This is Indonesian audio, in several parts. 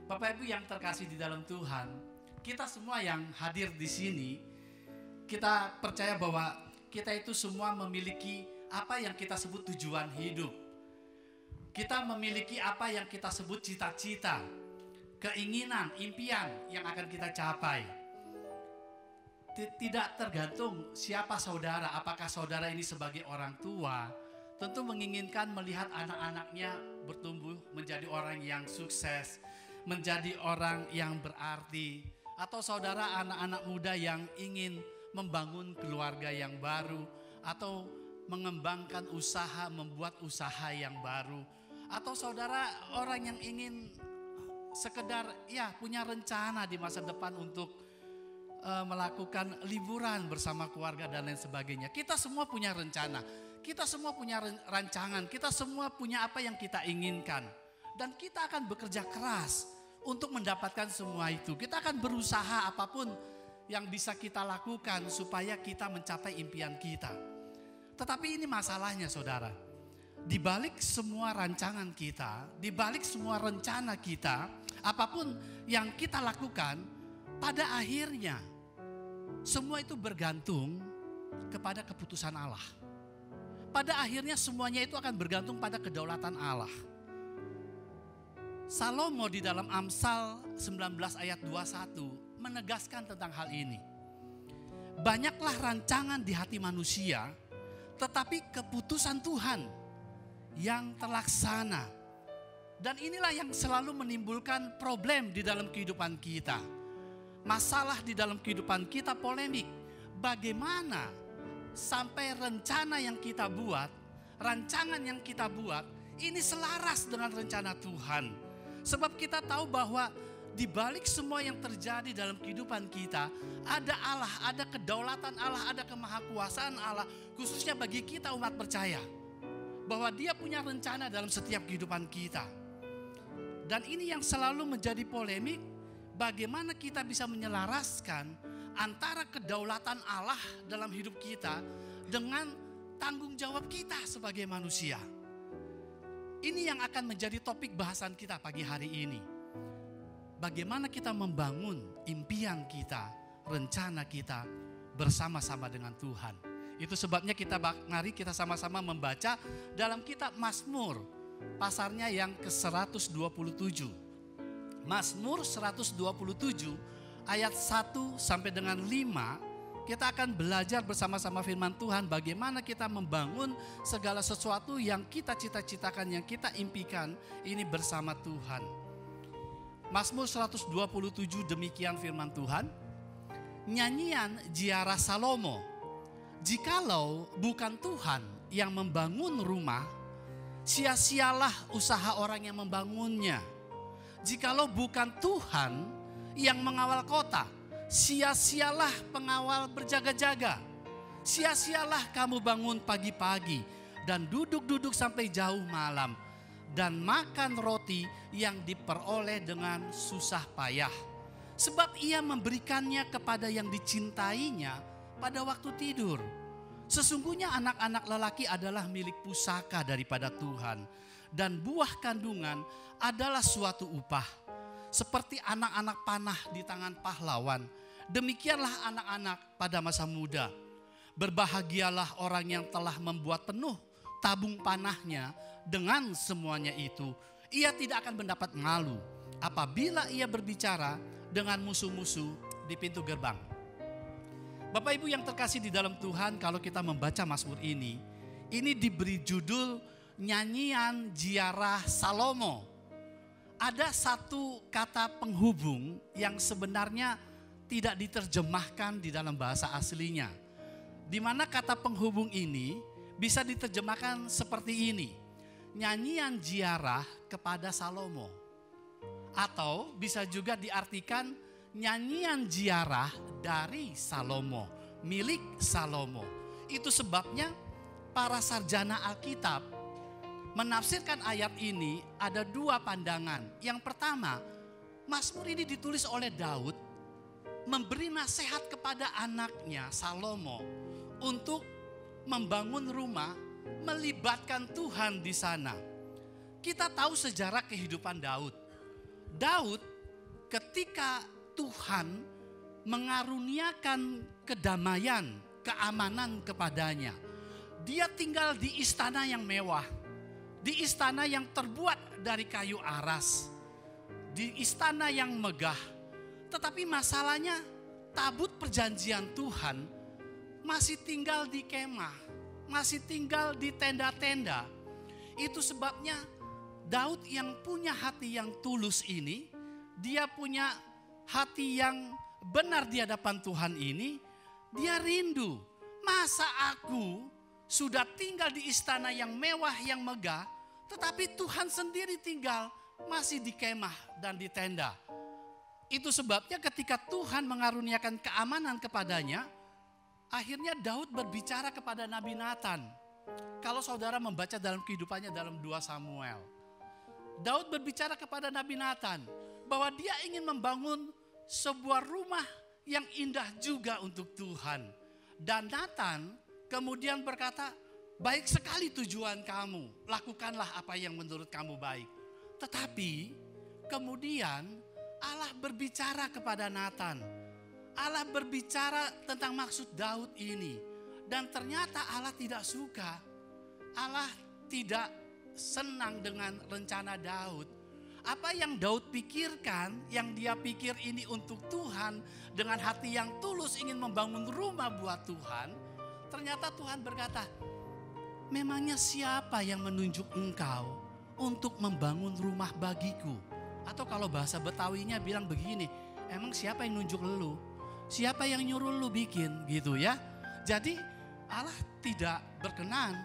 Bapak Ibu yang terkasih di dalam Tuhan, kita semua yang hadir di sini, kita percaya bahwa kita itu semua memiliki apa yang kita sebut tujuan hidup. Kita memiliki apa yang kita sebut cita-cita, keinginan, impian yang akan kita capai. Tidak tergantung siapa saudara, apakah saudara ini sebagai orang tua, tentu menginginkan melihat anak-anaknya bertumbuh menjadi orang yang sukses, menjadi orang yang berarti, atau saudara anak-anak muda yang ingin membangun keluarga yang baru, atau mengembangkan usaha, membuat usaha yang baru, atau saudara orang yang ingin sekedar punya rencana di masa depan untuk melakukan liburan bersama keluarga dan lain sebagainya. Kita semua punya rencana, kita semua punya rancangan, kita semua punya apa yang kita inginkan. Dan kita akan bekerja keras untuk mendapatkan semua itu. Kita akan berusaha apapun yang bisa kita lakukan supaya kita mencapai impian kita. Tetapi ini masalahnya saudara. Di balik semua rancangan kita, di balik semua rencana kita, apapun yang kita lakukan, pada akhirnya semua itu bergantung kepada keputusan Allah. Pada akhirnya semuanya itu akan bergantung pada kedaulatan Allah. Salomo di dalam Amsal 19 ayat 21 menegaskan tentang hal ini. Banyaklah rancangan di hati manusia, tetapi keputusan Tuhan yang terlaksana. Dan inilah yang selalu menimbulkan problem di dalam kehidupan kita. Masalah di dalam kehidupan kita polemik. Bagaimana sampai rencana yang kita buat, rancangan yang kita buat, ini selaras dengan rencana Tuhan. Sebab kita tahu bahwa di balik semua yang terjadi dalam kehidupan kita, ada Allah, ada kedaulatan Allah, ada kemahakuasaan Allah, khususnya bagi kita umat percaya. Bahwa Dia punya rencana dalam setiap kehidupan kita. Dan ini yang selalu menjadi polemik, bagaimana kita bisa menyelaraskan antara kedaulatan Allah dalam hidup kita dengan tanggung jawab kita sebagai manusia. Ini yang akan menjadi topik bahasan kita pagi hari ini. Bagaimana kita membangun impian kita, rencana kita bersama-sama dengan Tuhan. Itu sebabnya mari kita sama-sama membaca dalam kitab Mazmur, pasarnya yang ke-127. Mazmur 127 ayat 1 sampai dengan 5, kita akan belajar bersama-sama firman Tuhan bagaimana kita membangun segala sesuatu yang kita cita-citakan, yang kita impikan ini bersama Tuhan. Mazmur 127 demikian firman Tuhan. Nyanyian ziarah Salomo. Jikalau bukan Tuhan yang membangun rumah, sia-sialah usaha orang yang membangunnya. Jikalau bukan Tuhan yang mengawal kota, sia-sialah pengawal berjaga-jaga. Sia-sialah kamu bangun pagi-pagi dan duduk-duduk sampai jauh malam, dan makan roti yang diperoleh dengan susah payah. Sebab ia memberikannya kepada yang dicintainya pada waktu tidur. Sesungguhnya anak-anak lelaki adalah milik pusaka daripada Tuhan, dan buah kandungan adalah suatu upah. Seperti anak-anak panah di tangan pahlawan, demikianlah anak-anak pada masa muda. Berbahagialah orang yang telah membuat penuh tabung panahnya. Dengan semuanya itu, ia tidak akan mendapat malu apabila ia berbicara dengan musuh-musuh di pintu gerbang. Bapak Ibu yang terkasih di dalam Tuhan, kalau kita membaca Mazmur ini diberi judul nyanyian ziarah Salomo. Ada satu kata penghubung yang sebenarnya tidak diterjemahkan di dalam bahasa aslinya. Di mana kata penghubung ini bisa diterjemahkan seperti ini. Nyanyian ziarah kepada Salomo. Atau bisa juga diartikan nyanyian ziarah dari Salomo, milik Salomo. Itu sebabnya para sarjana Alkitab menafsirkan ayat ini ada dua pandangan. Yang pertama, Mazmur ini ditulis oleh Daud memberi nasihat kepada anaknya Salomo untuk membangun rumah, melibatkan Tuhan di sana. Kita tahu sejarah kehidupan Daud. Daud ketika Tuhan mengaruniakan kedamaian, keamanan kepadanya. Dia tinggal di istana yang mewah, di istana yang terbuat dari kayu aras, di istana yang megah. Tetapi masalahnya tabut perjanjian Tuhan masih tinggal di kemah, masih tinggal di tenda-tenda. Itu sebabnya Daud yang punya hati yang tulus ini, dia punya hati yang benar di hadapan Tuhan ini, dia rindu. Masa aku sudah tinggal di istana yang mewah, yang megah, tetapi Tuhan sendiri tinggal masih di kemah dan di tenda. Itu sebabnya ketika Tuhan mengaruniakan keamanan kepadanya, akhirnya Daud berbicara kepada Nabi Nathan. Kalau saudara membaca dalam kehidupannya dalam 2 Samuel, Daud berbicara kepada Nabi Nathan bahwa dia ingin membangun sebuah rumah yang indah juga untuk Tuhan. Dan Nathan kemudian berkata, baik sekali tujuan kamu, lakukanlah apa yang menurut kamu baik. Tetapi kemudian Allah berbicara kepada Nathan. Allah berbicara tentang maksud Daud ini. Dan ternyata Allah tidak suka. Allah tidak senang dengan rencana Daud. Apa yang Daud pikirkan, yang dia pikir ini untuk Tuhan, dengan hati yang tulus ingin membangun rumah buat Tuhan, ternyata Tuhan berkata, memangnya siapa yang menunjuk engkau untuk membangun rumah bagiku? Atau kalau bahasa Betawinya bilang begini, emang siapa yang nunjuk lu? Siapa yang nyuruh lu bikin gitu ya? Jadi Allah tidak berkenan.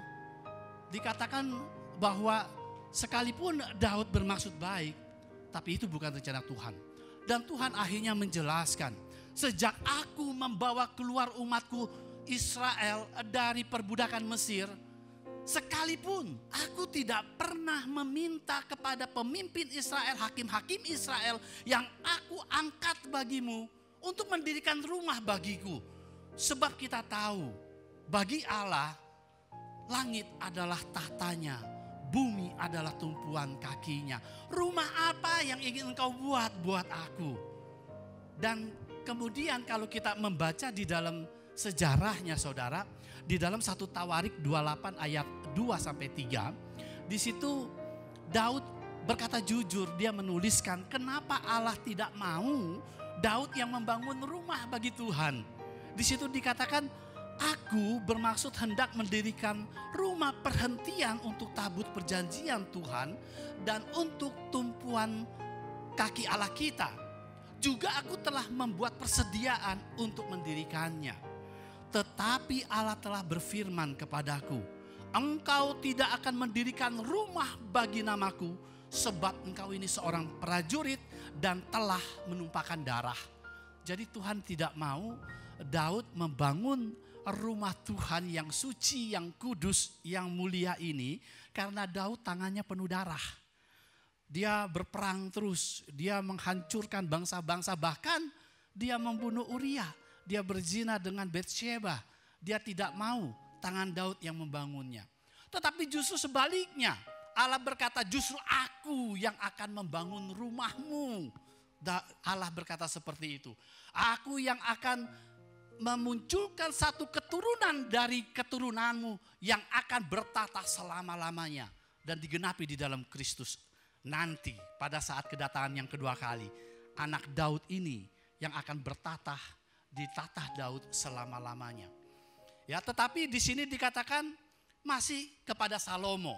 Dikatakan bahwa sekalipun Daud bermaksud baik, tapi itu bukan rencana Tuhan. Dan Tuhan akhirnya menjelaskan, sejak aku membawa keluar umatku Israel dari perbudakan Mesir, sekalipun aku tidak pernah meminta kepada pemimpin Israel, hakim-hakim Israel yang aku angkat bagimu untuk mendirikan rumah bagiku. Sebab kita tahu, bagi Allah, langit adalah tahtanya, bumi adalah tumpuan kakinya. Rumah apa yang ingin engkau buat aku? Dan kemudian kalau kita membaca di dalam sejarahnya saudara, di dalam 1 Tawarik 28 ayat 2-3, di situ Daud berkata jujur, dia menuliskan kenapa Allah tidak mau Daud yang membangun rumah bagi Tuhan. Di situ dikatakan, aku bermaksud hendak mendirikan rumah perhentian untuk tabut perjanjian Tuhan dan untuk tumpuan kaki Allah kita. Juga aku telah membuat persediaan untuk mendirikannya. Tetapi Allah telah berfirman kepadaku, engkau tidak akan mendirikan rumah bagi namaku, sebab engkau ini seorang prajurit dan telah menumpahkan darah. Jadi Tuhan tidak mau Daud membangun rumah Tuhan yang suci, yang kudus, yang mulia ini, karena Daud tangannya penuh darah. Dia berperang terus, dia menghancurkan bangsa-bangsa, bahkan dia membunuh Uria, dia berzina dengan Betsheba. Dia tidak mau tangan Daud yang membangunnya. Tetapi justru sebaliknya, Allah berkata, justru aku yang akan membangun rumahmu. Allah berkata seperti itu. Aku yang akan memunculkan satu keturunan dari keturunanmu yang akan bertata selama-lamanya dan digenapi di dalam Kristus. Nanti pada saat kedatangan yang kedua kali, anak Daud ini yang akan bertata di tatah Daud selama-lamanya. Ya, tetapi di sini dikatakan masih kepada Salomo,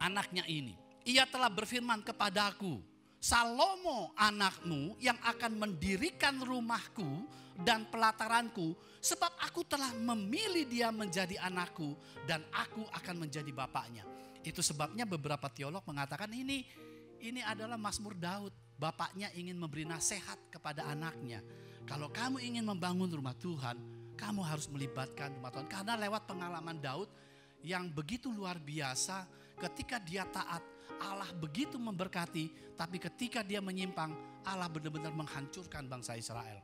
anaknya ini. Ia telah berfirman kepadaku, Salomo anakmu yang akan mendirikan rumahku dan pelataranku, sebab aku telah memilih dia menjadi anakku dan aku akan menjadi bapaknya. Itu sebabnya beberapa teolog mengatakan ini adalah Mazmur Daud. Bapaknya ingin memberi nasihat kepada anaknya. Kalau kamu ingin membangun rumah Tuhan, kamu harus melibatkan rumah Tuhan. Karena lewat pengalaman Daud yang begitu luar biasa, ketika dia taat, Allah begitu memberkati, tapi ketika dia menyimpang, Allah benar-benar menghancurkan bangsa Israel.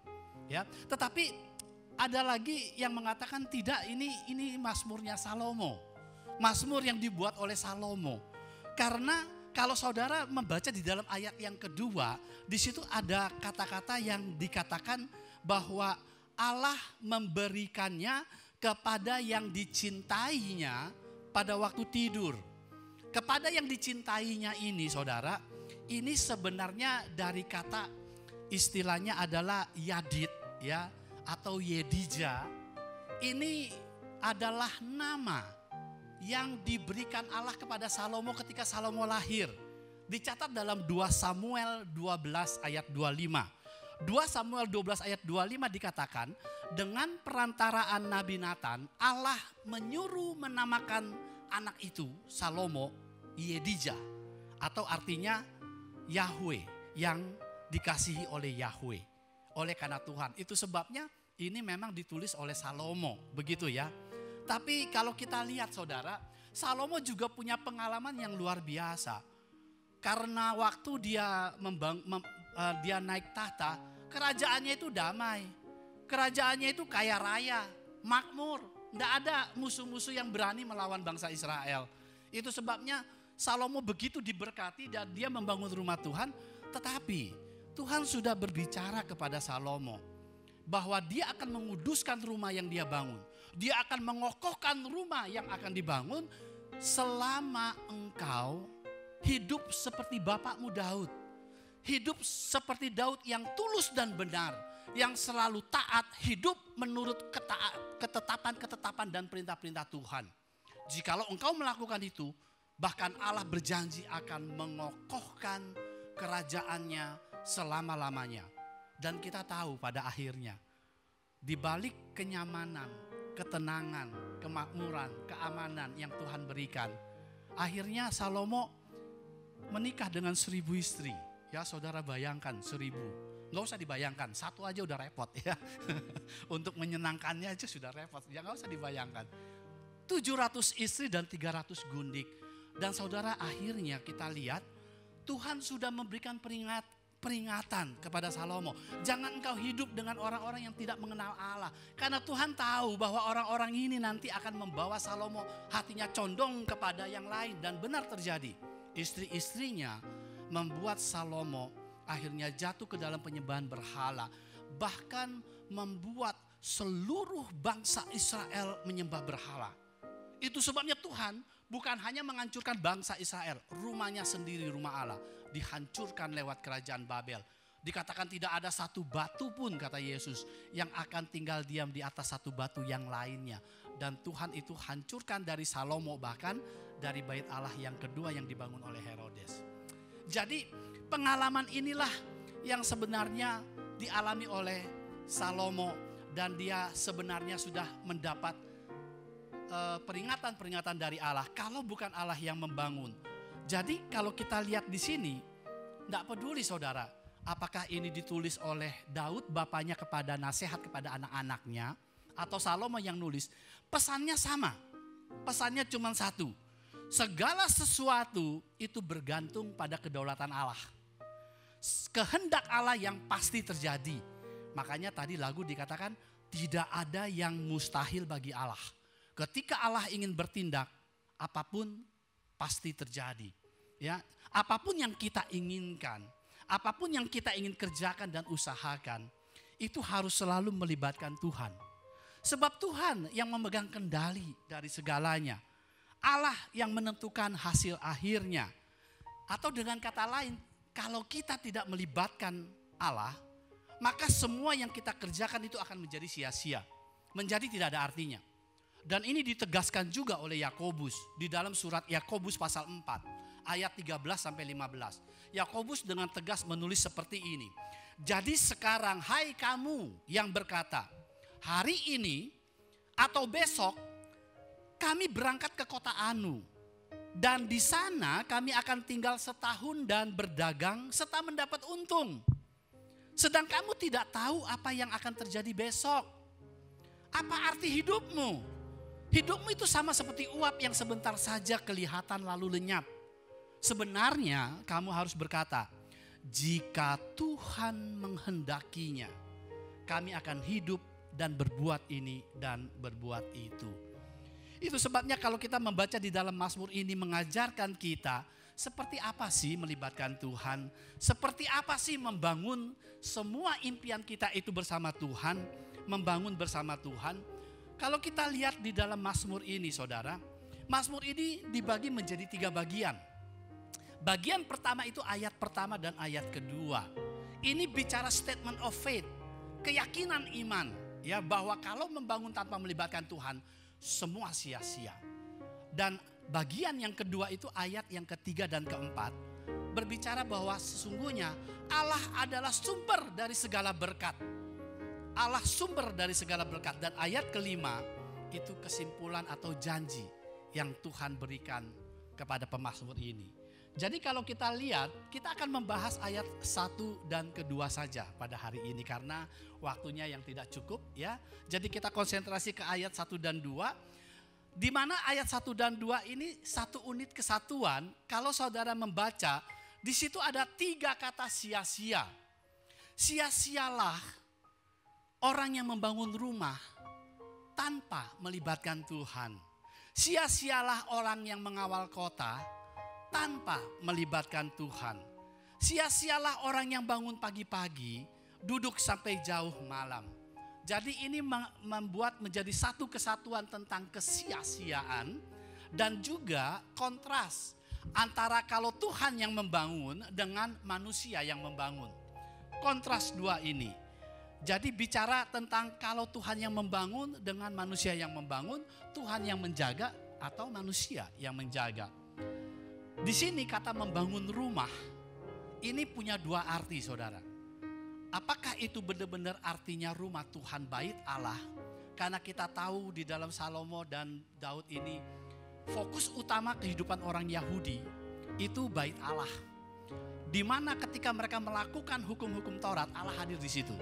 Ya, tetapi ada lagi yang mengatakan tidak, ini Mazmurnya Salomo. Mazmur yang dibuat oleh Salomo. Karena kalau saudara membaca di dalam ayat yang kedua, di situ ada kata-kata yang dikatakan bahwa Allah memberikannya kepada yang dicintainya pada waktu tidur. Kepada yang dicintainya ini saudara, ini sebenarnya dari kata istilahnya adalah yadid ya, atau yedija. Ini adalah nama yang diberikan Allah kepada Salomo ketika Salomo lahir. Dicatat dalam 2 Samuel 12 ayat 25. 2 Samuel 12 ayat 25 dikatakan, dengan perantaraan Nabi Nathan, Allah menyuruh menamakan anak itu, Salomo, Yedija. Atau artinya Yahweh, yang dikasihi oleh Yahweh. Oleh karena Tuhan. Itu sebabnya ini memang ditulis oleh Salomo, begitu ya. Tapi kalau kita lihat saudara, Salomo juga punya pengalaman yang luar biasa. Karena waktu dia dia naik tahta, kerajaannya itu damai. Kerajaannya itu kaya raya, makmur. Tidak ada musuh-musuh yang berani melawan bangsa Israel. Itu sebabnya Salomo begitu diberkati dan dia membangun rumah Tuhan. Tetapi Tuhan sudah berbicara kepada Salomo bahwa dia akan menguduskan rumah yang dia bangun. Dia akan mengokohkan rumah yang akan dibangun selama engkau hidup seperti bapakmu Daud. Hidup seperti Daud yang tulus dan benar, yang selalu taat, hidup menurut ketetapan-ketetapan dan perintah-perintah Tuhan. Jikalau engkau melakukan itu, bahkan Allah berjanji akan mengokohkan kerajaannya selama-lamanya. Dan kita tahu pada akhirnya, di balik kenyamanan, ketenangan, kemakmuran, keamanan yang Tuhan berikan, akhirnya Salomo menikah dengan 1000 istri. Ya saudara bayangkan 1000. Nggak usah dibayangkan, satu aja udah repot ya. Untuk menyenangkannya aja sudah repot, ya nggak usah dibayangkan. 700 istri dan 300 gundik. Dan saudara akhirnya kita lihat Tuhan sudah memberikan peringatan kepada Salomo. Jangan engkau hidup dengan orang-orang yang tidak mengenal Allah. Karena Tuhan tahu bahwa orang-orang ini nanti akan membawa Salomo hatinya condong kepada yang lain. Dan benar terjadi. Istri-istrinya membuat Salomo akhirnya jatuh ke dalam penyembahan berhala. Bahkan membuat seluruh bangsa Israel menyembah berhala. Itu sebabnya Tuhan bukan hanya menghancurkan bangsa Israel, rumahnya sendiri, rumah Allah, dihancurkan lewat kerajaan Babel. Dikatakan tidak ada satu batu pun, kata Yesus, yang akan tinggal diam di atas satu batu yang lainnya. Dan Tuhan itu hancurkan dari Salomo, bahkan dari bait Allah yang kedua yang dibangun oleh Herodes. Jadi pengalaman inilah yang sebenarnya dialami oleh Salomo. Dan dia sebenarnya sudah mendapat peringatan-peringatan dari Allah. Kalau bukan Allah yang membangun. Jadi kalau kita lihat di sini, tidak peduli saudara, apakah ini ditulis oleh Daud bapaknya kepada nasihat kepada anak-anaknya, atau Salomo yang nulis, pesannya sama. Pesannya cuma satu. Segala sesuatu itu bergantung pada kedaulatan Allah. Kehendak Allah yang pasti terjadi. Makanya tadi lagu dikatakan tidak ada yang mustahil bagi Allah. Ketika Allah ingin bertindak, apapun pasti terjadi. Ya, apapun yang kita inginkan, apapun yang kita ingin kerjakan dan usahakan, itu harus selalu melibatkan Tuhan. Sebab Tuhan yang memegang kendali dari segalanya. Allah yang menentukan hasil akhirnya. Atau dengan kata lain, kalau kita tidak melibatkan Allah, maka semua yang kita kerjakan itu akan menjadi sia-sia. Menjadi tidak ada artinya. Dan ini ditegaskan juga oleh Yakobus di dalam surat Yakobus pasal 4 ayat 13 sampai 15. Yakobus dengan tegas menulis seperti ini. Jadi sekarang hai kamu yang berkata, hari ini atau besok kami berangkat ke kota Anu. Dan di sana kami akan tinggal setahun dan berdagang serta mendapat untung. Sedang kamu tidak tahu apa yang akan terjadi besok. Apa arti hidupmu? Hidupmu itu sama seperti uap yang sebentar saja kelihatan lalu lenyap. Sebenarnya kamu harus berkata, jika Tuhan menghendakinya, kami akan hidup dan berbuat ini dan berbuat itu. Itu sebabnya kalau kita membaca di dalam Mazmur ini mengajarkan kita, seperti apa sih melibatkan Tuhan? Seperti apa sih membangun semua impian kita itu bersama Tuhan, membangun bersama Tuhan? Kalau kita lihat di dalam Mazmur ini saudara, Mazmur ini dibagi menjadi 3 bagian. Bagian pertama itu ayat pertama dan ayat kedua. Ini bicara statement of faith, keyakinan iman, ya, bahwa kalau membangun tanpa melibatkan Tuhan, semua sia-sia. Dan bagian yang kedua itu ayat yang ketiga dan keempat berbicara bahwa sesungguhnya Allah adalah sumber dari segala berkat. Allah sumber dari segala berkat. Dan ayat kelima itu kesimpulan atau janji yang Tuhan berikan kepada pemazmur ini. Jadi kalau kita lihat, kita akan membahas ayat 1 dan kedua saja pada hari ini karena waktunya yang tidak cukup, ya. Jadi kita konsentrasi ke ayat 1 dan 2. Di mana ayat 1 dan 2 ini satu unit kesatuan. Kalau saudara membaca, di situ ada 3 kata sia-sia. Sia-sialah orang yang membangun rumah tanpa melibatkan Tuhan. Sia-sialah orang yang mengawal kota tanpa melibatkan Tuhan. Sia-sialah orang yang bangun pagi-pagi, duduk sampai jauh malam. Jadi ini membuat menjadi satu kesatuan tentang kesia-siaan dan juga kontras antara kalau Tuhan yang membangun dengan manusia yang membangun. Kontras dua ini. Jadi bicara tentang kalau Tuhan yang membangun dengan manusia yang membangun, Tuhan yang menjaga atau manusia yang menjaga. Di sini kata membangun rumah ini punya 2 arti saudara. Apakah itu benar-benar artinya rumah Tuhan bait Allah? Karena kita tahu di dalam Salomo dan Daud ini fokus utama kehidupan orang Yahudi itu bait Allah. Di mana ketika mereka melakukan hukum-hukum Taurat, Allah hadir di situ.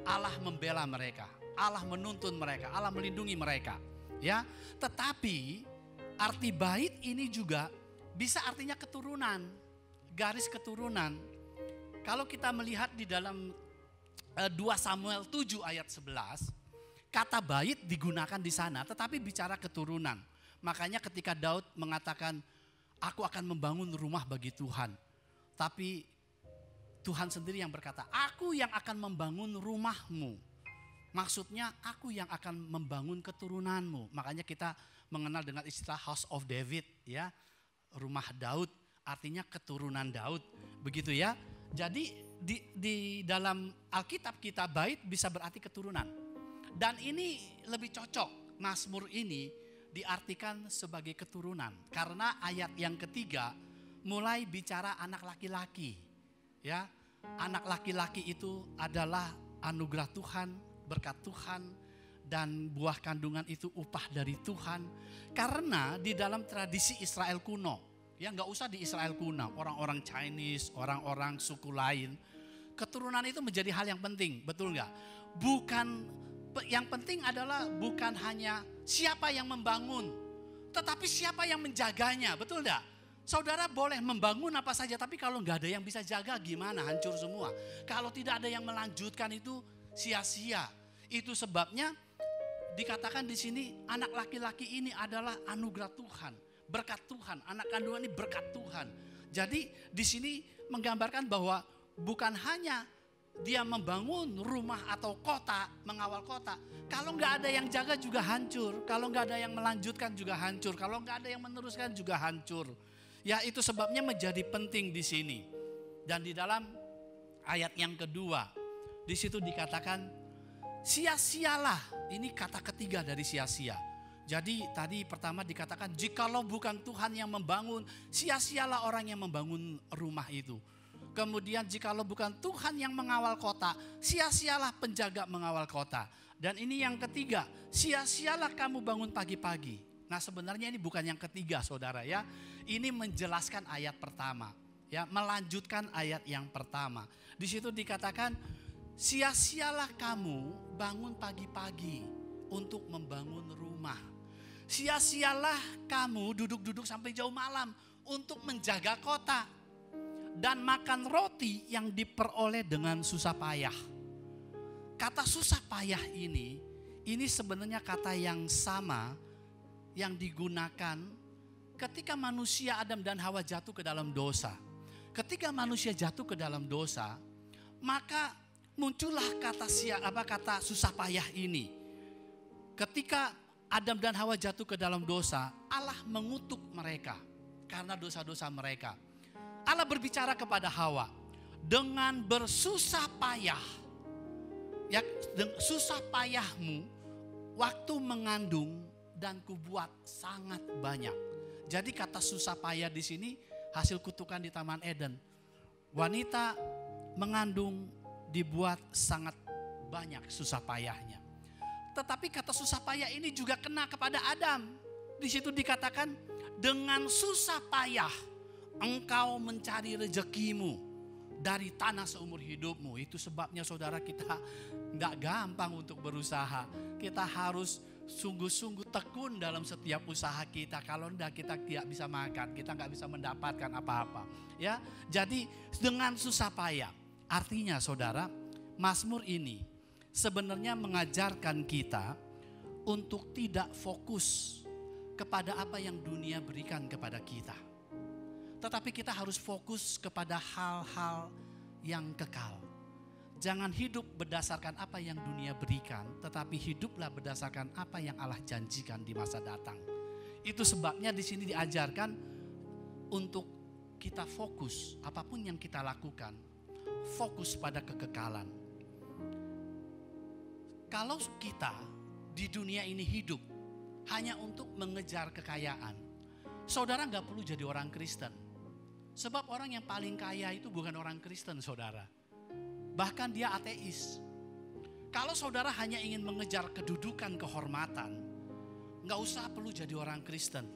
Allah membela mereka, Allah menuntun mereka, Allah melindungi mereka. Ya, tetapi arti bait ini juga bisa artinya keturunan, garis keturunan. Kalau kita melihat di dalam 2 Samuel 7 ayat 11, kata bait digunakan di sana tetapi bicara keturunan. Makanya ketika Daud mengatakan, aku akan membangun rumah bagi Tuhan. Tapi Tuhan sendiri yang berkata, aku yang akan membangun rumahmu. Maksudnya aku yang akan membangun keturunanmu. Makanya kita mengenal dengan istilah House of David, ya. Rumah Daud artinya keturunan Daud. Begitu ya. Jadi di dalam Alkitab kita bait bisa berarti keturunan. Dan ini lebih cocok, Mazmur ini diartikan sebagai keturunan. Karena ayat yang ketiga mulai bicara anak laki-laki. Ya, anak laki-laki itu adalah anugerah Tuhan, berkat Tuhan, dan buah kandungan itu upah dari Tuhan. Karena di dalam tradisi Israel kuno, ya nggak usah di Israel kuno, orang-orang Chinese, orang-orang suku lain, keturunan itu menjadi hal yang penting, betul nggak? Yang penting adalah bukan hanya siapa yang membangun, tetapi siapa yang menjaganya, betul nggak? Saudara boleh membangun apa saja, tapi kalau nggak ada yang bisa jaga gimana? Hancur semua. Kalau tidak ada yang melanjutkan itu sia-sia. Itu sebabnya dikatakan di sini anak laki-laki ini adalah anugerah Tuhan, berkat Tuhan. Anak kandungan ini berkat Tuhan. Jadi di sini menggambarkan bahwa bukan hanya dia membangun rumah atau kota, mengawal kota. Kalau nggak ada yang jaga juga hancur. Kalau nggak ada yang melanjutkan juga hancur. Kalau nggak ada yang meneruskan juga hancur. Ya itu sebabnya menjadi penting di sini. Dan di dalam ayat yang kedua, di situ dikatakan sia-sialah. Ini kata ketiga dari sia-sia. Jadi tadi pertama dikatakan jikalau bukan Tuhan yang membangun, sia-sialah orang yang membangun rumah itu. Kemudian jikalau bukan Tuhan yang mengawal kota, sia-sialah penjaga mengawal kota. Dan ini yang ketiga, sia-sialah kamu bangun pagi-pagi. Nah sebenarnya ini bukan yang ketiga saudara ya. Ini menjelaskan ayat pertama. Ya, melanjutkan ayat yang pertama. Di situ dikatakan sia-sialah kamu bangun pagi-pagi untuk membangun rumah. Sia-sialah kamu duduk-duduk sampai jauh malam untuk menjaga kota. Dan makan roti yang diperoleh dengan susah payah. Kata susah payah ini sebenarnya kata yang sama yang digunakan ketika manusia Adam dan Hawa jatuh ke dalam dosa, ketika manusia jatuh ke dalam dosa, maka muncullah kata susah payah ini. Ketika Adam dan Hawa jatuh ke dalam dosa, Allah mengutuk mereka karena dosa-dosa mereka. Allah berbicara kepada Hawa, dengan bersusah payah, ya, susah payahmu waktu mengandung dan kubuat sangat banyak. Jadi kata susah payah di sini hasil kutukan di Taman Eden. Wanita mengandung dibuat sangat banyak susah payahnya. Tetapi kata susah payah ini juga kena kepada Adam. Di situ dikatakan dengan susah payah engkau mencari rezekimu dari tanah seumur hidupmu. Itu sebabnya saudara, kita gak gampang untuk berusaha. Kita harus sungguh-sungguh tekun dalam setiap usaha kita. Kalau enggak, kita tidak bisa makan, kita nggak bisa mendapatkan apa-apa. Ya, jadi dengan susah payah. Artinya saudara, Mazmur ini sebenarnya mengajarkan kita untuk tidak fokus kepada apa yang dunia berikan kepada kita. Tetapi kita harus fokus kepada hal-hal yang kekal. Jangan hidup berdasarkan apa yang dunia berikan, tetapi hiduplah berdasarkan apa yang Allah janjikan di masa datang. Itu sebabnya di sini diajarkan untuk kita fokus, apapun yang kita lakukan, fokus pada kekekalan. Kalau kita di dunia ini hidup hanya untuk mengejar kekayaan, saudara gak perlu jadi orang Kristen. Sebab orang yang paling kaya itu bukan orang Kristen, saudara. Bahkan dia ateis. Kalau saudara hanya ingin mengejar kedudukan, kehormatan, gak usah perlu jadi orang Kristen.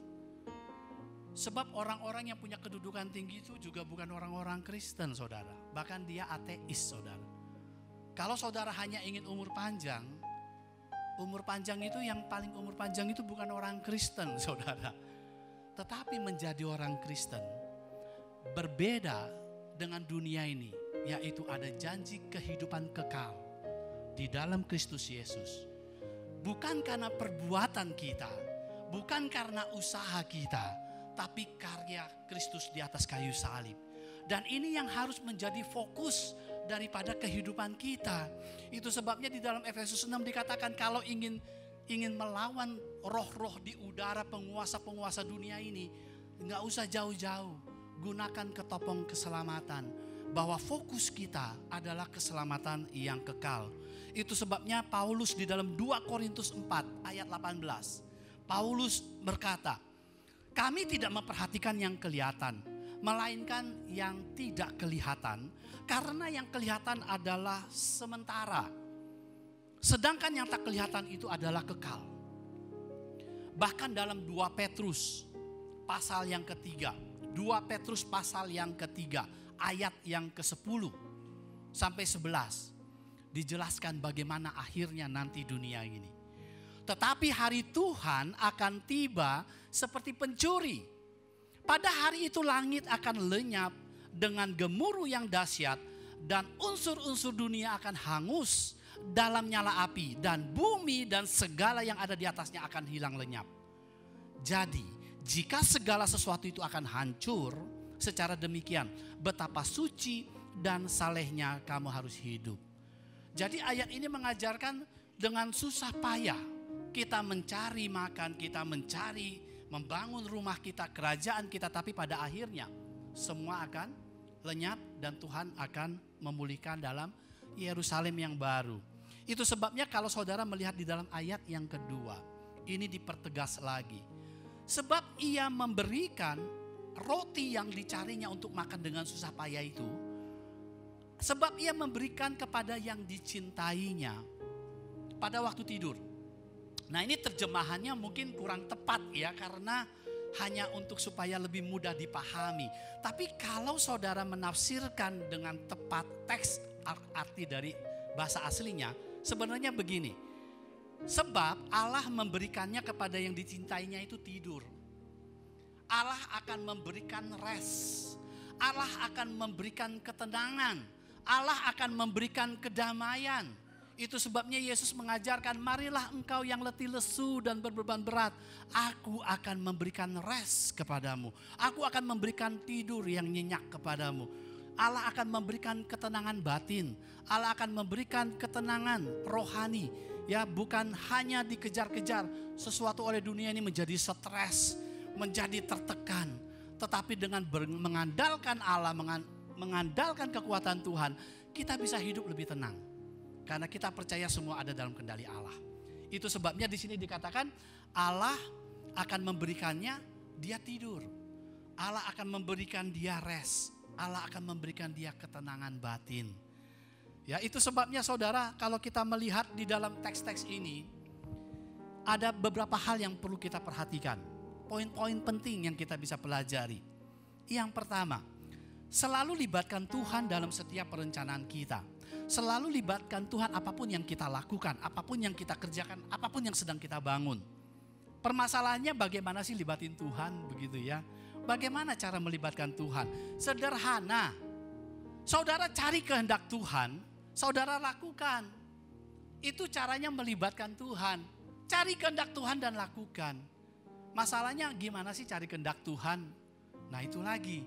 Sebab orang-orang yang punya kedudukan tinggi itu juga bukan orang-orang Kristen, saudara. Bahkan dia ateis, saudara. Kalau saudara hanya ingin umur panjang itu yang paling umur panjang itu bukan orang Kristen, saudara. Tetapi menjadi orang Kristen berbeda dengan dunia ini, yaitu ada janji kehidupan kekal di dalam Kristus Yesus. Bukan karena perbuatan kita, bukan karena usaha kita, tapi karya Kristus di atas kayu salib. Dan ini yang harus menjadi fokus daripada kehidupan kita. Itu sebabnya di dalam Efesus 6 dikatakan kalau ingin melawan roh-roh di udara, penguasa-penguasa dunia ini, nggak usah jauh-jauh, gunakan ketopong keselamatan. Bahwa fokus kita adalah keselamatan yang kekal. Itu sebabnya Paulus di dalam 2 Korintus 4 ayat 18. Paulus berkata, kami tidak memperhatikan yang kelihatan, melainkan yang tidak kelihatan. Karena yang kelihatan adalah sementara. Sedangkan yang tak kelihatan itu adalah kekal. Bahkan dalam 2 Petrus pasal yang ketiga. 2 Petrus pasal yang ketiga. Ayat yang ke-10 sampai 11 dijelaskan bagaimana akhirnya nanti dunia ini. Tetapi hari Tuhan akan tiba seperti pencuri. Pada hari itu langit akan lenyap dengan gemuruh yang dahsyat dan unsur-unsur dunia akan hangus dalam nyala api dan bumi dan segala yang ada di atasnya akan hilang lenyap. Jadi jika segala sesuatu itu akan hancur, secara demikian betapa suci dan salehnya kamu harus hidup. Jadi ayat ini mengajarkan dengan susah payah kita mencari makan, kita mencari membangun rumah kita, kerajaan kita, tapi pada akhirnya semua akan lenyap dan Tuhan akan memulihkan dalam Yerusalem yang baru. Itu sebabnya kalau saudara melihat di dalam ayat yang kedua, ini dipertegas lagi. Sebab ia memberikan roti yang dicarinya untuk makan dengan susah payah itu, sebab ia memberikan kepada yang dicintainya pada waktu tidur. Nah, ini terjemahannya mungkin kurang tepat ya, karena hanya untuk supaya lebih mudah dipahami. Tapi kalau saudara menafsirkan dengan tepat teks arti dari bahasa aslinya, sebenarnya begini. Sebab Allah memberikannya kepada yang dicintainya itu tidur. Allah akan memberikan rest. Allah akan memberikan ketenangan. Allah akan memberikan kedamaian. Itu sebabnya Yesus mengajarkan, marilah engkau yang letih lesu dan berbeban berat. Aku akan memberikan rest kepadamu. Aku akan memberikan tidur yang nyenyak kepadamu. Allah akan memberikan ketenangan batin. Allah akan memberikan ketenangan rohani. Ya, bukan hanya dikejar-kejar sesuatu oleh dunia ini menjadi stres, menjadi tertekan. Tetapi dengan mengandalkan Allah, mengandalkan kekuatan Tuhan, kita bisa hidup lebih tenang. Karena kita percaya semua ada dalam kendali Allah. Itu sebabnya di sini dikatakan Allah akan memberikannya dia tidur. Allah akan memberikan dia rest. Allah akan memberikan dia ketenangan batin. Ya, itu sebabnya saudara, kalau kita melihat di dalam teks-teks ini, ada beberapa hal yang perlu kita perhatikan. Poin-poin penting yang kita bisa pelajari. Yang pertama, selalu libatkan Tuhan dalam setiap perencanaan kita. Selalu libatkan Tuhan apapun yang kita lakukan, apapun yang kita kerjakan, apapun yang sedang kita bangun. Permasalahannya bagaimana sih libatin Tuhan, begitu ya. Bagaimana cara melibatkan Tuhan? Sederhana. Saudara cari kehendak Tuhan, saudara lakukan. Itu caranya melibatkan Tuhan. Cari kehendak Tuhan dan lakukan. Masalahnya gimana sih cari kehendak Tuhan? Nah itu lagi.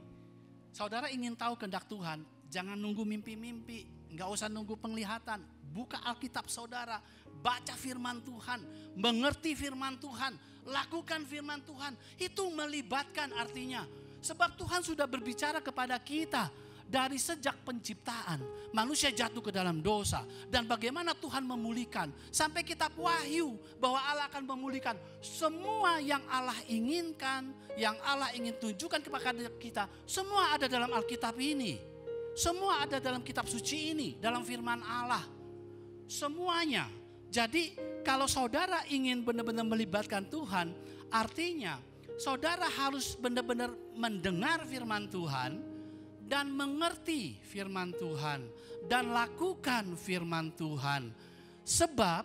Saudara ingin tahu kehendak Tuhan, jangan nunggu mimpi-mimpi. Enggak usah nunggu penglihatan. Buka Alkitab saudara. Baca firman Tuhan. Mengerti firman Tuhan. Lakukan firman Tuhan. Itu melibatkan artinya. Sebab Tuhan sudah berbicara kepada kita. Dari sejak penciptaan. Manusia jatuh ke dalam dosa. Dan bagaimana Tuhan memulihkan. Sampai kitab Wahyu. Bahwa Allah akan memulihkan. Semua yang Allah inginkan. Yang Allah ingin tunjukkan kepada kita. Semua ada dalam Alkitab ini. Semua ada dalam kitab suci ini, dalam firman Allah. Semuanya. Jadi kalau saudara ingin benar-benar melibatkan Tuhan, artinya saudara harus benar-benar mendengar firman Tuhan dan mengerti firman Tuhan dan lakukan firman Tuhan. Sebab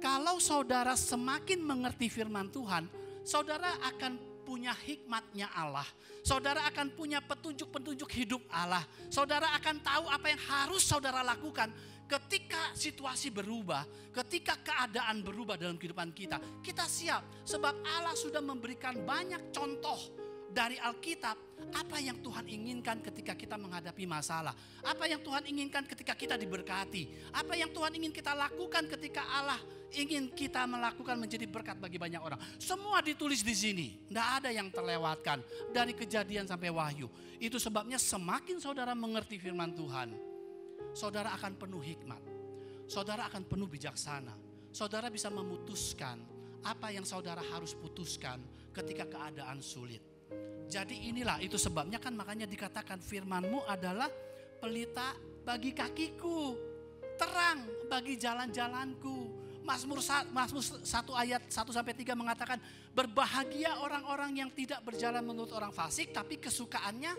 kalau saudara semakin mengerti firman Tuhan, saudara akan punya hikmatnya Allah. Saudara akan punya petunjuk-petunjuk hidup Allah. Saudara akan tahu apa yang harus saudara lakukan ketika situasi berubah, ketika keadaan berubah dalam kehidupan kita. Kita siap sebab Allah sudah memberikan banyak contoh dari Alkitab apa yang Tuhan inginkan ketika kita menghadapi masalah. Apa yang Tuhan inginkan ketika kita diberkati. Apa yang Tuhan ingin kita lakukan ketika Allah ingin kita melakukan menjadi berkat bagi banyak orang. Semua ditulis di sini. Tidak ada yang terlewatkan dari Kejadian sampai Wahyu. Itu sebabnya semakin saudara mengerti firman Tuhan, saudara akan penuh hikmat. Saudara akan penuh bijaksana. Saudara bisa memutuskan apa yang saudara harus putuskan ketika keadaan sulit. Jadi inilah, itu sebabnya kan makanya dikatakan firman-Mu adalah pelita bagi kakiku, terang bagi jalan-jalanku. Mazmur 1 ayat 1-3 mengatakan, berbahagia orang-orang yang tidak berjalan menurut orang fasik, tapi kesukaannya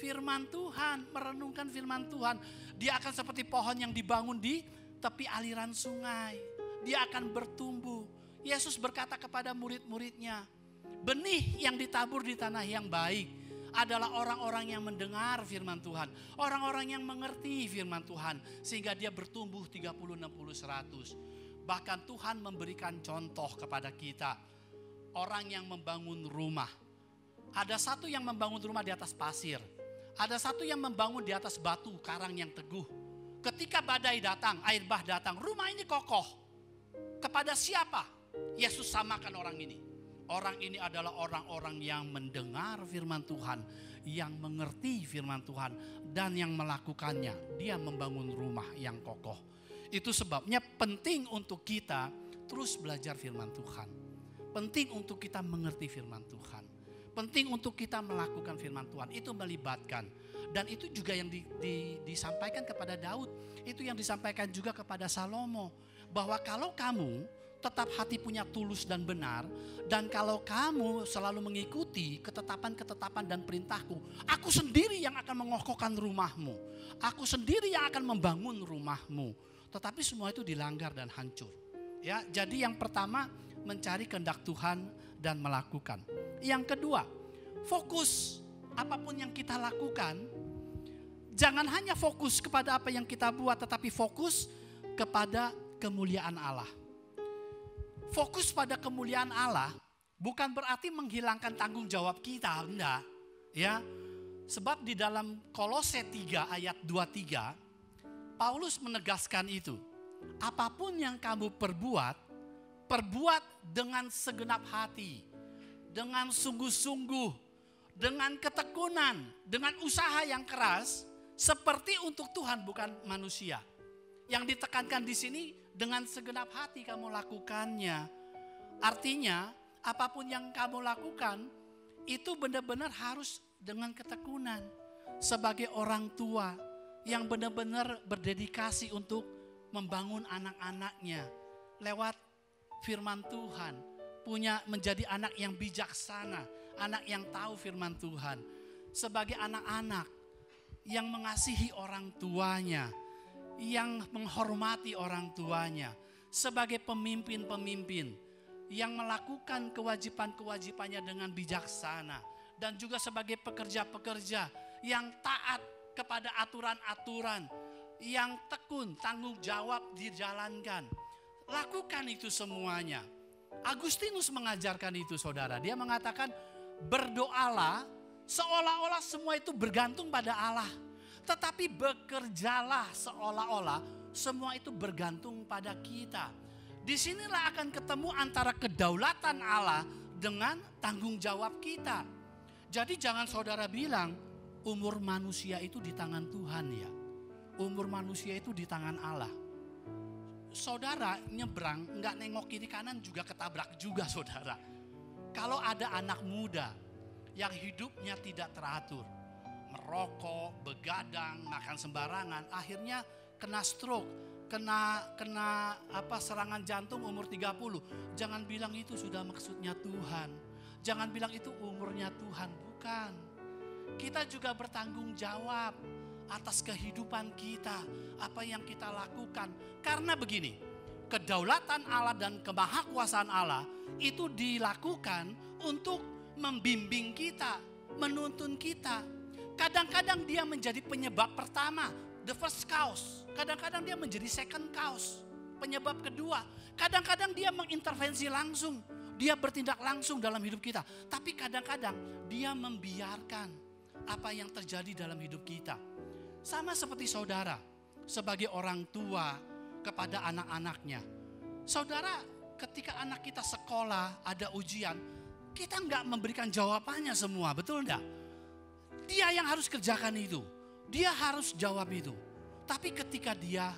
firman Tuhan, merenungkan firman Tuhan. Dia akan seperti pohon yang dibangun di tepi aliran sungai. Dia akan bertumbuh. Yesus berkata kepada murid-muridnya, benih yang ditabur di tanah yang baik adalah orang-orang yang mendengar firman Tuhan. Orang-orang yang mengerti firman Tuhan. Sehingga dia bertumbuh 30, 60, 100. Bahkan Tuhan memberikan contoh kepada kita. Orang yang membangun rumah. Ada satu yang membangun rumah di atas pasir. Ada satu yang membangun di atas batu karang yang teguh. Ketika badai datang, air bah datang, rumah ini kokoh. Kepada siapa Yesus samakan orang ini? Orang ini adalah orang-orang yang mendengar firman Tuhan, yang mengerti firman Tuhan, dan yang melakukannya. Dia membangun rumah yang kokoh. Itu sebabnya penting untuk kita terus belajar firman Tuhan. Penting untuk kita mengerti firman Tuhan. Penting untuk kita melakukan firman Tuhan. Itu melibatkan. Dan itu juga yang disampaikan kepada Daud. Itu yang disampaikan juga kepada Salomo. Bahwa kalau kamu tetap hati punya tulus dan benar, dan kalau kamu selalu mengikuti ketetapan-ketetapan dan perintahku, aku sendiri yang akan mengokohkan rumahmu. Aku sendiri yang akan membangun rumahmu. Tetapi semua itu dilanggar dan hancur. Ya, jadi yang pertama mencari kehendak Tuhan dan melakukan. Yang kedua, fokus apapun yang kita lakukan. Jangan hanya fokus kepada apa yang kita buat, tetapi fokus kepada kemuliaan Allah. Fokus pada kemuliaan Allah bukan berarti menghilangkan tanggung jawab kita, enggak. Ya. Sebab di dalam Kolose 3 ayat 23, Paulus menegaskan itu. Apapun yang kamu perbuat dengan segenap hati, dengan sungguh-sungguh, dengan ketekunan, dengan usaha yang keras, seperti untuk Tuhan bukan manusia. Yang ditekankan di sini dengan segenap hati kamu lakukannya. Artinya apapun yang kamu lakukan itu benar-benar harus dengan ketekunan. Sebagai orang tua yang benar-benar berdedikasi untuk membangun anak-anaknya lewat firman Tuhan. Menjadi anak yang bijaksana, anak yang tahu firman Tuhan. Sebagai anak-anak yang mengasihi orang tuanya, yang menghormati orang tuanya. Sebagai pemimpin-pemimpin yang melakukan kewajiban-kewajibannya dengan bijaksana. Dan juga sebagai pekerja-pekerja yang taat kepada aturan-aturan, yang tekun, tanggung jawab dijalankan. Lakukan itu semuanya. Agustinus mengajarkan itu, saudara. Dia mengatakan berdoalah seolah-olah semua itu bergantung pada Allah. Tetapi bekerjalah seolah-olah semua itu bergantung pada kita. Disinilah akan ketemu antara kedaulatan Allah dengan tanggung jawab kita. Jadi jangan saudara bilang umur manusia itu di tangan Tuhan ya. Umur manusia itu di tangan Allah. Saudara nyebrang nggak nengok kiri kanan juga ketabrak juga saudara. Kalau ada anak muda yang hidupnya tidak teratur, merokok, begadang, makan sembarangan, akhirnya kena stroke, kena serangan jantung umur 30. Jangan bilang itu sudah maksudnya Tuhan. Jangan bilang itu umurnya Tuhan, bukan. Kita juga bertanggung jawab atas kehidupan kita, apa yang kita lakukan. Karena begini, kedaulatan Allah dan kemahakuasaan Allah itu dilakukan untuk membimbing kita, menuntun kita. Kadang-kadang dia menjadi penyebab pertama, the first cause. Kadang-kadang dia menjadi second cause, penyebab kedua. Kadang-kadang dia mengintervensi langsung. Dia bertindak langsung dalam hidup kita. Tapi kadang-kadang dia membiarkan apa yang terjadi dalam hidup kita. Sama seperti saudara, sebagai orang tua kepada anak-anaknya. Saudara, ketika anak kita sekolah, ada ujian, kita enggak memberikan jawabannya semua, betul enggak? Dia yang harus kerjakan itu. Dia harus jawab itu. Tapi ketika dia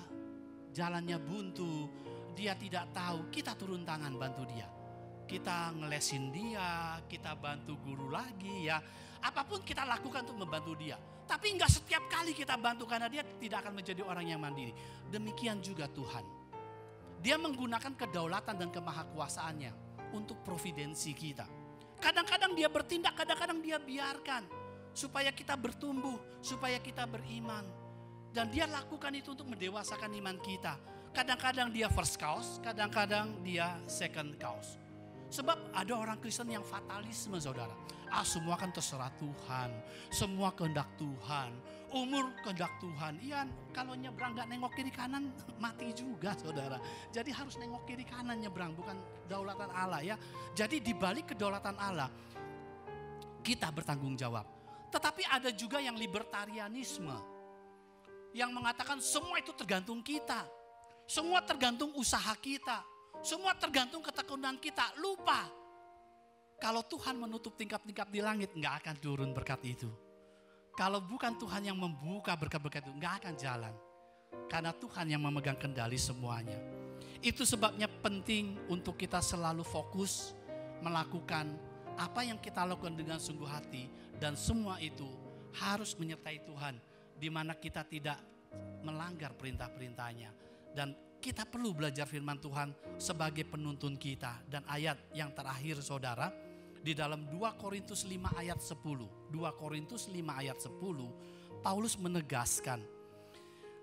jalannya buntu, dia tidak tahu, kita turun tangan bantu dia. Kita ngelesin dia, kita bantu guru lagi ya. Apapun kita lakukan untuk membantu dia. Tapi enggak setiap kali kita bantu karena dia tidak akan menjadi orang yang mandiri. Demikian juga Tuhan. Dia menggunakan kedaulatan dan kemahakuasaannya untuk providensi kita. Kadang-kadang dia bertindak, kadang-kadang dia biarkan. Supaya kita bertumbuh, supaya kita beriman. Dan dia lakukan itu untuk mendewasakan iman kita. Kadang-kadang dia first cause, kadang-kadang dia second cause. Sebab ada orang Kristen yang fatalisme saudara. Semua kan terserah Tuhan. Semua kehendak Tuhan. Umur kehendak Tuhan. Iya, kalau nyebrang gak nengok kiri kanan mati juga saudara. Jadi harus nengok kiri kanan nyebrang, bukan kedaulatan Allah ya. Jadi di balik kedaulatan Allah kita bertanggung jawab. Tetapi ada juga yang libertarianisme. Yang mengatakan semua itu tergantung kita. Semua tergantung usaha kita. Semua tergantung ketekunan kita. Lupa. Kalau Tuhan menutup tingkap-tingkap di langit, gak akan turun berkat itu. Kalau bukan Tuhan yang membuka berkat-berkat itu, gak akan jalan. Karena Tuhan yang memegang kendali semuanya. Itu sebabnya penting untuk kita selalu fokus melakukan apa yang kita lakukan dengan sungguh hati. Dan semua itu harus menyertai Tuhan. Di mana kita tidak melanggar perintah-perintahnya. Dan kita perlu belajar firman Tuhan sebagai penuntun kita. Dan ayat yang terakhir saudara, di dalam 2 Korintus 5 ayat 10. 2 Korintus 5 ayat 10, Paulus menegaskan.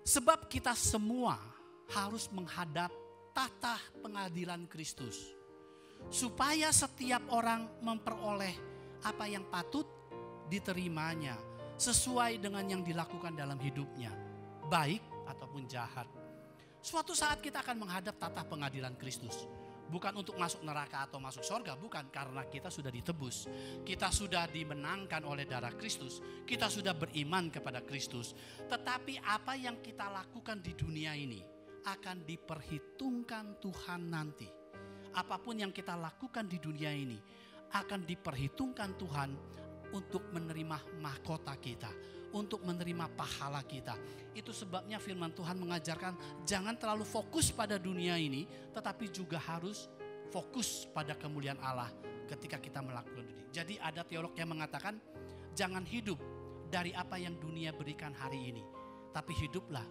Sebab kita semua harus menghadap tahta pengadilan Kristus. Supaya setiap orang memperoleh apa yang patut diterimanya. Sesuai dengan yang dilakukan dalam hidupnya. Baik ataupun jahat. Suatu saat kita akan menghadap tatah pengadilan Kristus. Bukan untuk masuk neraka atau masuk surga, bukan, karena kita sudah ditebus. Kita sudah dimenangkan oleh darah Kristus. Kita sudah beriman kepada Kristus. Tetapi apa yang kita lakukan di dunia ini akan diperhitungkan Tuhan nanti. Apapun yang kita lakukan di dunia ini akan diperhitungkan Tuhan untuk menerima mahkota kita, untuk menerima pahala kita. Itu sebabnya firman Tuhan mengajarkan jangan terlalu fokus pada dunia ini, tetapi juga harus fokus pada kemuliaan Allah ketika kita melakukan ini. Jadi ada teolog yang mengatakan jangan hidup dari apa yang dunia berikan hari ini, tapi hiduplah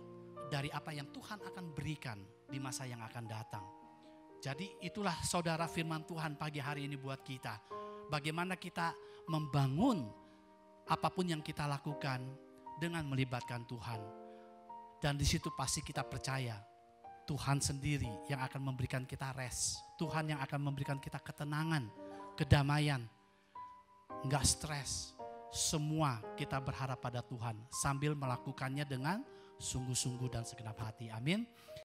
dari apa yang Tuhan akan berikan di masa yang akan datang. Jadi itulah saudara firman Tuhan pagi hari ini buat kita. Bagaimana kita membangun apapun yang kita lakukan dengan melibatkan Tuhan. Dan di situ pasti kita percaya Tuhan sendiri yang akan memberikan kita rest. Tuhan yang akan memberikan kita ketenangan, kedamaian, enggak stres. Semua kita berharap pada Tuhan sambil melakukannya dengan sungguh-sungguh dan segenap hati. Amin.